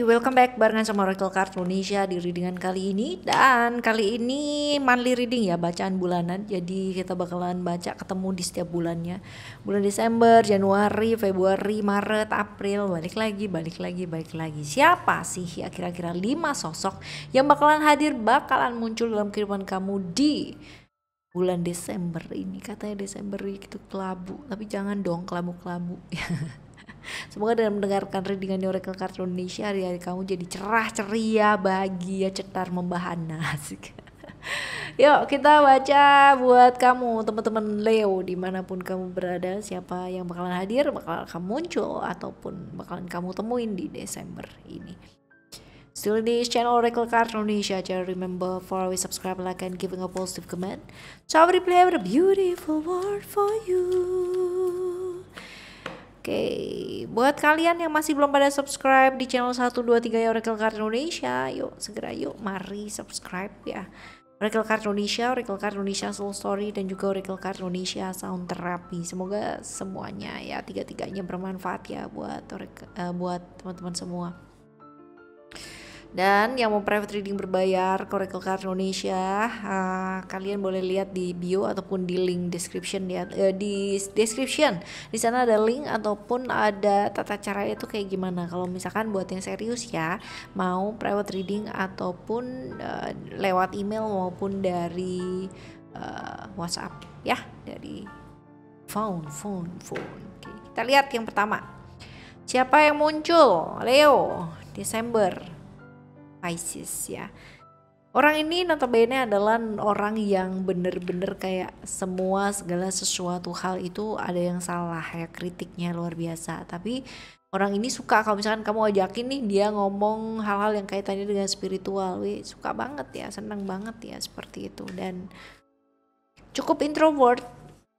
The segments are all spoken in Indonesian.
welcome back barengan sama Oracle Card Indonesia di readingan kali ini. Dan kali ini monthly reading ya, bacaan bulanan. Jadi kita bakalan baca ketemu di setiap bulannya. Bulan Desember, Januari, Februari, Maret, April, balik lagi. Siapa sih ya kira-kira 5 sosok yang bakalan hadir, bakalan muncul dalam kehidupan kamu di bulan Desember ini? Katanya Desember itu kelabu, tapi jangan dong kelabu-kelabu. Semoga dengan mendengarkan readingan di Oracle Card Indonesia, hari-hari kamu jadi cerah, ceria, bahagia, cetar, membahana. Asik. Yuk kita baca buat kamu teman-teman Leo, dimanapun kamu berada. Siapa yang bakalan hadir, bakalan kamu muncul, ataupun bakalan kamu temuin di Desember ini. Still in this channel Oracle Card Indonesia. Jangan remember for always subscribe, like, and giving a positive comment. So I will play with a beautiful word for you. Oke, buat kalian yang masih belum pada subscribe di channel 123 ya Oracle Card Indonesia, yuk segera yuk mari subscribe ya. Oracle Card Indonesia, Oracle Card Indonesia Soul Story, dan juga Oracle Card Indonesia Sound Therapy. Semoga semuanya ya tiga-tiganya bermanfaat ya buat teman-teman semua. Dan yang mau private reading berbayar ke Oracle Card Indonesia, kalian boleh lihat di bio ataupun di link description ya. Di description di sana ada link ataupun ada tata cara itu kayak gimana. Kalau misalkan buat yang serius ya, mau private reading ataupun lewat email maupun dari WhatsApp ya, dari phone. Oke, kita lihat yang pertama. Siapa yang muncul? Leo, Desember. Pisces ya. Orang ini notabene adalah orang yang bener-bener kayak segala sesuatu hal itu ada yang salah ya, kritiknya luar biasa. Tapi orang ini suka kalau misalkan kamu ajakin nih dia ngomong hal-hal yang kaitannya dengan spiritual, suka banget ya, senang banget ya seperti itu. Dan cukup introvert,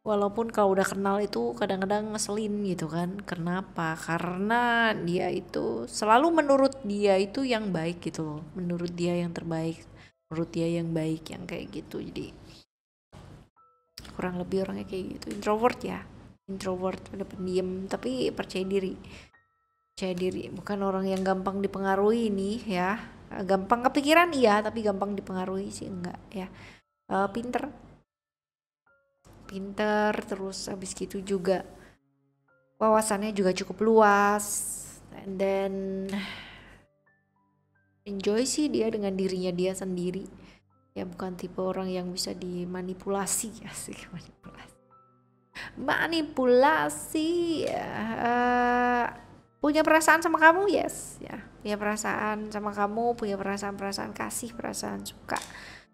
walaupun kalau udah kenal itu kadang-kadang ngeselin gitu kan. Kenapa? Karena dia itu selalu menurut dia itu yang baik gitu loh, menurut dia yang terbaik, menurut dia yang baik, yang kayak gitu. Jadi kurang lebih orangnya kayak gitu, introvert ya, introvert, udah pendiam tapi percaya diri, bukan orang yang gampang dipengaruhi nih ya. Gampang kepikiran iya, tapi gampang dipengaruhi sih enggak ya. Pinter, terus habis gitu juga wawasannya juga cukup luas, and then enjoy sih dia dengan dirinya dia sendiri ya, bukan tipe orang yang bisa dimanipulasi ya sih. Manipulasi ya. Punya perasaan sama kamu, yes ya, punya perasaan sama kamu, punya perasaan kasih, perasaan suka.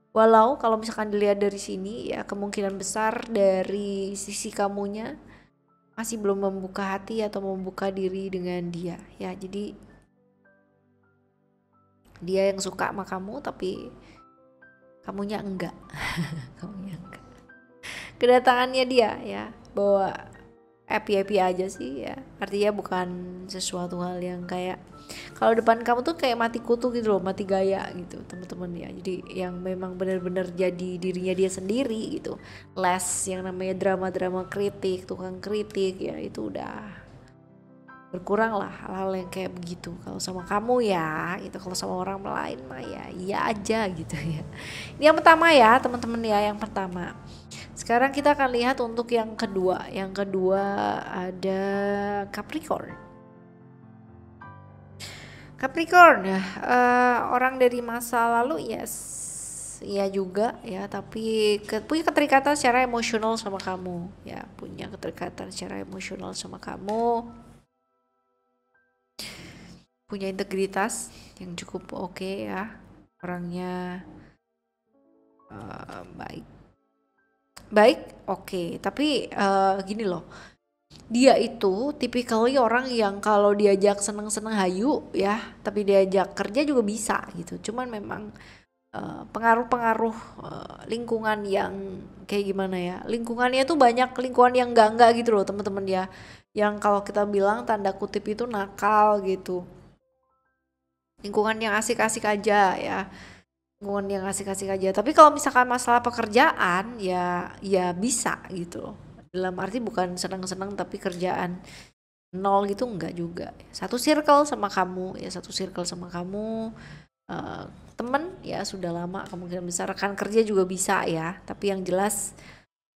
Walau kalau misalkan dilihat dari sini ya, kemungkinan besar dari sisi kamunya masih belum membuka hati atau membuka diri dengan dia ya. Jadi dia yang suka sama kamu tapi kamunya enggak. Kedatangannya dia ya bawa happy aja sih ya, artinya bukan sesuatu hal yang kayak kalau depan kamu tuh kayak mati kutu gitu loh, mati gaya gitu teman-teman ya. Jadi yang memang benar-benar jadi dirinya dia sendiri gitu, less yang namanya drama kritik, tukang kritik ya, itu udah berkurang lah hal-hal yang kayak begitu kalau sama kamu ya. Itu kalau sama orang lain mah ya iya aja gitu ya. Ini yang pertama ya teman-teman ya, yang pertama. Sekarang kita akan lihat untuk yang kedua. Yang kedua ada Capricorn. Ya, orang dari masa lalu, yes, ya juga ya, tapi punya keterikatan secara emosional sama kamu ya, punya keterikatan secara emosional sama kamu, punya integritas yang cukup oke ya, orangnya baik, oke. Tapi gini loh, dia itu tipikalnya orang yang kalau diajak seneng-seneng hayu ya, tapi diajak kerja juga bisa gitu. Cuman memang pengaruh-pengaruh lingkungan yang kayak gimana ya, lingkungannya tuh banyak lingkungan yang enggak gitu loh teman-teman ya, yang kalau kita bilang tanda kutip itu nakal gitu. Lingkungan yang asik-asik aja ya, tapi kalau misalkan masalah pekerjaan ya bisa gitu loh, dalam arti bukan senang-senang tapi kerjaan nol gitu enggak juga. Satu circle sama kamu ya, satu circle sama kamu. Temen ya sudah lama, kemungkinan besar rekan kerja juga bisa ya, tapi yang jelas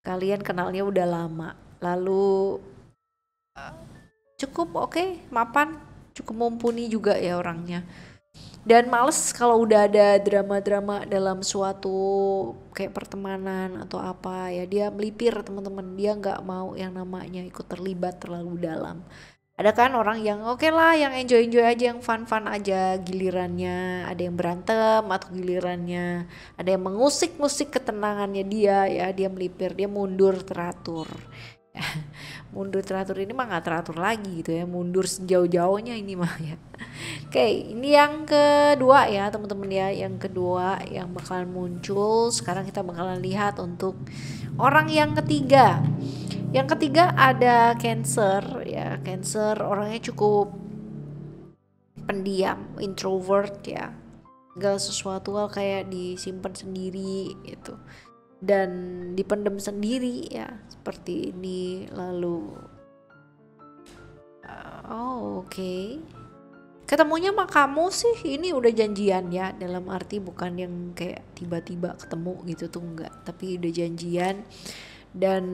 kalian kenalnya udah lama. Lalu cukup oke, mapan, cukup mumpuni juga ya orangnya. Dan males kalau udah ada drama-drama dalam suatu kayak pertemanan atau apa ya, dia melipir teman-teman, dia nggak mau yang namanya ikut terlibat terlalu dalam. Ada kan orang yang oke lah, yang enjoy aja, yang fun aja, gilirannya ada yang berantem atau gilirannya ada yang mengusik-musik ketenangannya dia melipir, dia mundur teratur. Mundur teratur ini mah nggak teratur lagi gitu ya, mundur sejauh-jauhnya ini mah ya. Oke, ini yang kedua ya teman-teman ya, yang kedua yang bakalan muncul. Sekarang kita bakalan lihat untuk orang yang ketiga. Yang ketiga ada Cancer ya. Cancer orangnya cukup pendiam, introvert ya. Segala sesuatu hal kayak disimpan sendiri gitu, dan dipendam sendiri ya, seperti ini. Lalu oke. Ketemunya sama kamu sih ini udah janjian ya, dalam arti bukan yang kayak tiba-tiba ketemu gitu tuh enggak, tapi udah janjian dan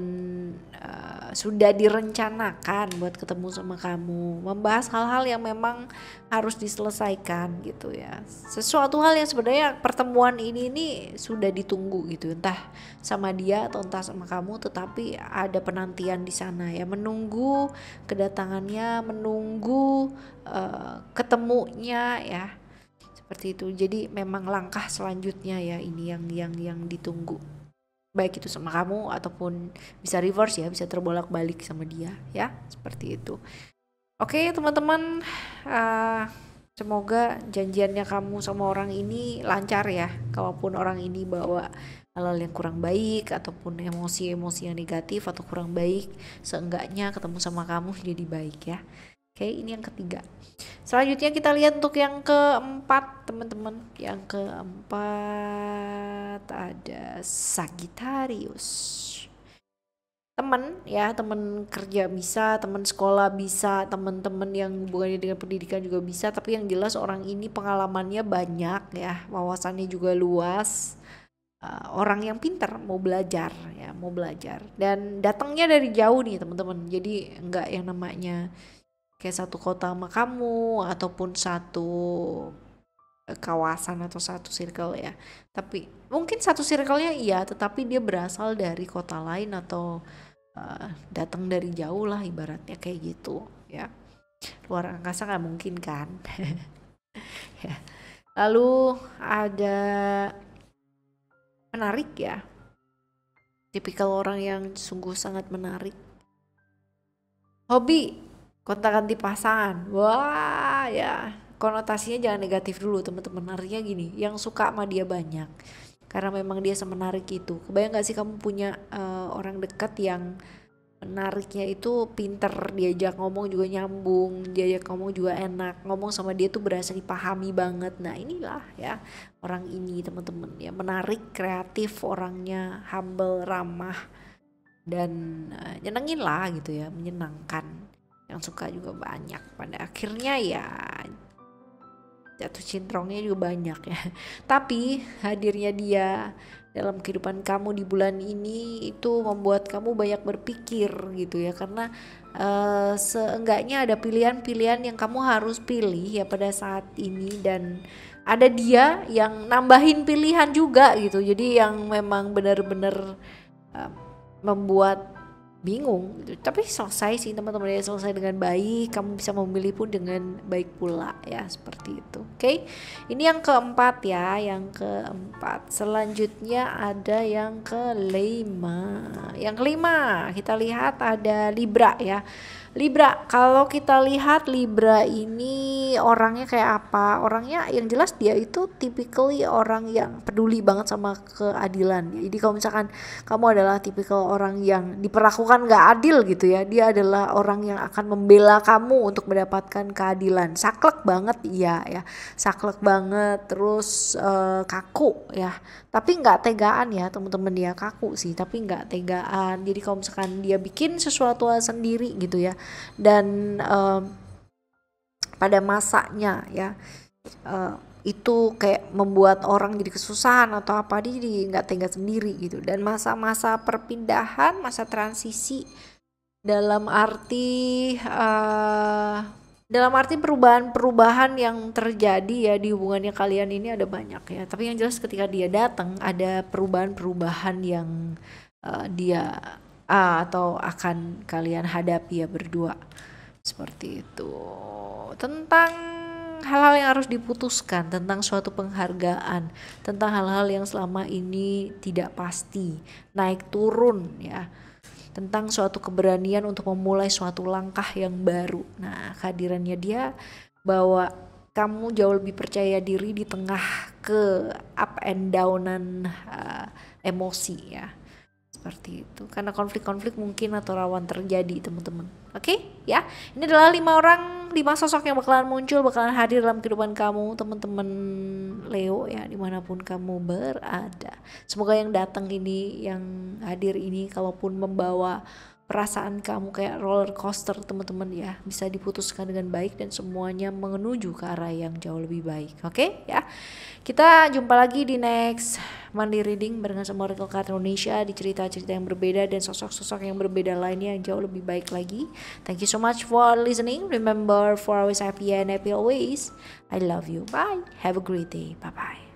sudah direncanakan buat ketemu sama kamu, membahas hal-hal yang memang harus diselesaikan gitu ya. Sesuatu hal yang sebenarnya pertemuan ini sudah ditunggu gitu, entah sama dia atau entah sama kamu, tetapi ada penantian di sana ya, menunggu kedatangannya, menunggu ketemunya ya, seperti itu. Jadi memang langkah selanjutnya ya ini yang ditunggu, baik itu sama kamu ataupun bisa reverse ya, bisa terbolak-balik sama dia ya, seperti itu. Oke teman-teman, semoga janjiannya kamu sama orang ini lancar ya. Kalaupun orang ini bawa hal-hal yang kurang baik ataupun emosi-emosi yang negatif atau kurang baik, seenggaknya ketemu sama kamu jadi baik ya. Oke, ini yang ketiga. Selanjutnya kita lihat untuk yang keempat teman-teman. Yang keempat ada Sagittarius. Temen ya, temen kerja bisa, temen sekolah bisa, temen-temen yang hubungannya dengan pendidikan juga bisa. Tapi yang jelas orang ini pengalamannya banyak ya, wawasannya juga luas. Orang yang pintar, mau belajar ya, mau belajar. Dan datangnya dari jauh nih teman-teman. Jadi enggak yang namanya kayak satu kota sama kamu ataupun satu kawasan atau satu circle ya, tapi mungkin satu circle-nya iya, tetapi dia berasal dari kota lain atau datang dari jauh lah ibaratnya kayak gitu ya. Luar angkasa nggak mungkin kan. Ya. Lalu ada menarik ya, tipikal orang yang sungguh sangat menarik. Hobi kontak-ganti pasangan, wah ya, konotasinya jangan negatif dulu teman-teman. Artinya gini, yang suka sama dia banyak karena memang dia semenarik itu. Kebayang gak sih kamu punya orang dekat yang menariknya itu pinter, diajak ngomong juga nyambung, diajak ngomong juga enak, ngomong sama dia tuh berasa dipahami banget. Nah inilah ya orang ini teman-teman ya, menarik, kreatif, orangnya humble, ramah, dan nyenengin lah gitu ya, menyenangkan. Yang suka juga banyak, pada akhirnya ya jatuh cintrongnya juga banyak ya. Tapi hadirnya dia dalam kehidupan kamu di bulan ini itu membuat kamu banyak berpikir gitu ya, karena seenggaknya ada pilihan-pilihan yang kamu harus pilih ya pada saat ini, dan ada dia yang nambahin pilihan juga gitu. Jadi yang memang benar-benar membuat bingung gitu. Tapi selesai sih teman-teman ya, selesai dengan baik, kamu bisa memilih pun dengan baik pula ya, seperti itu. Oke, ini yang keempat ya, yang keempat. Selanjutnya ada yang kelima. Yang kelima kita lihat ada Libra ya. Libra, kalau kita lihat Libra ini orangnya kayak apa? Orangnya yang jelas dia itu typically orang yang peduli banget sama keadilan. Jadi kalau misalkan kamu adalah tipikal orang yang diperlakukan gak adil gitu ya, dia adalah orang yang akan membela kamu untuk mendapatkan keadilan. Saklek banget iya ya, saklek banget, terus kaku ya, tapi nggak tegaan ya teman-teman, dia kaku sih tapi nggak tegaan. Jadi kalau misalkan dia bikin sesuatu sendiri gitu ya, dan pada masanya ya itu kayak membuat orang jadi kesusahan atau apa, dia jadi nggak tega sendiri gitu. Dan masa-masa perpindahan, masa transisi dalam arti perubahan-perubahan yang terjadi ya di hubungannya kalian ini ada banyak ya, tapi yang jelas ketika dia datang ada perubahan-perubahan yang dia atau akan kalian hadapi ya berdua, seperti itu. Tentang hal-hal yang harus diputuskan, tentang suatu penghargaan, tentang hal-hal yang selama ini tidak pasti, naik turun ya, tentang suatu keberanian untuk memulai suatu langkah yang baru. Nah, kehadirannya dia bawa kamu jauh lebih percaya diri di tengah ke up and downan emosi ya, seperti itu. Karena konflik-konflik mungkin atau rawan terjadi teman-teman. Oke ya, ini adalah 5 sosok yang bakalan muncul, bakalan hadir dalam kehidupan kamu teman-teman Leo ya, dimanapun kamu berada. Semoga yang datang ini, yang hadir ini, kalaupun membawa perasaan kamu kayak roller coaster teman-teman ya, bisa diputuskan dengan baik dan semuanya menuju ke arah yang jauh lebih baik. Oke ya, kita jumpa lagi di next Monday reading barengan sama Oracle Card Indonesia, di cerita-cerita yang berbeda dan sosok-sosok yang berbeda lainnya yang jauh lebih baik lagi. Thank you so much for listening. Remember, for always happy and happy always. I love you. Bye. Have a great day. Bye bye.